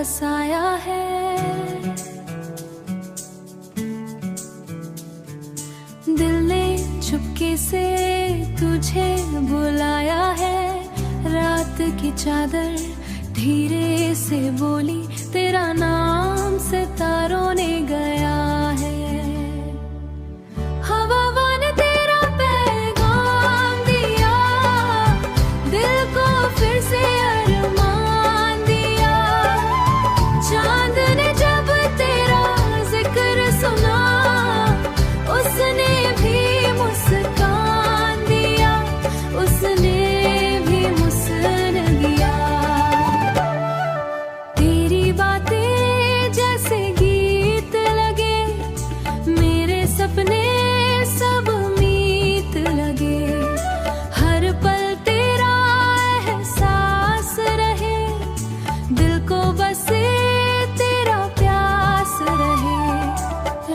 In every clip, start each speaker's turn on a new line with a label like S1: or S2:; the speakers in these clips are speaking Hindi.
S1: बसाया है। दिल ने चुपके से तुझे बुलाया है। रात की चादर धीरे से बोली, तेरा नाम सितारों ने गया है। हवा ने तेरा पैगाम दिया, दिल को फिर से अरमान दिया। चांद ने जब तेरा जिक्र सुना, उसने भी मुस्कान दिया, उसने भी मुस्कुरा दिया। तेरी बातें जैसे गीत लगे, मेरे सपने सब मीत लगे। हर पल तेरा एहसास रहे, दिल को बसे तेरा प्यास रहे।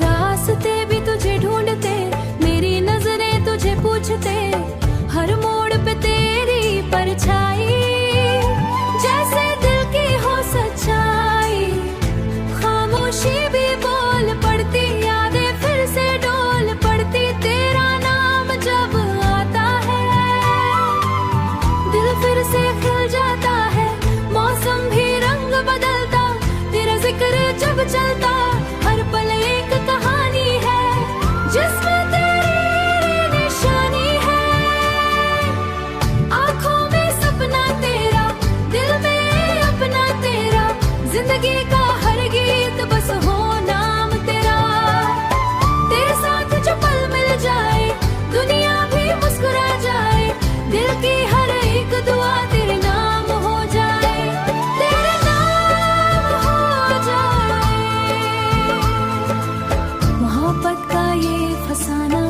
S1: रास्ते भी तुझे ढूंढते, मेरी नजरें तुझे पूछते, हर मोड़ पे तेरी परछाई, जैसे दिल की हो सच्चाई। खामोशी भी बोल पड़ती, यादें फिर से डोल पड़ती। तेरा नाम जब आता है, दिल फिर से खिल जाता है। मौसम भी रंग बदलता, तेरा जिक्र जब चलता। हर पल एक कहानी है, जिसमें तेरी निशानी है। आँखों में सपना तेरा, दिल में अपना तेरा। जिंदगी का हर गीत बस हो नाम तेरा। तेरे साथ जो पल मिल जाए, दुनिया भी मुस्कुरा जाए। दिल की हर एक दुआ तेरे नाम हो जाए, तेरे नाम हो जाए। मोहब्बत का ये फसाना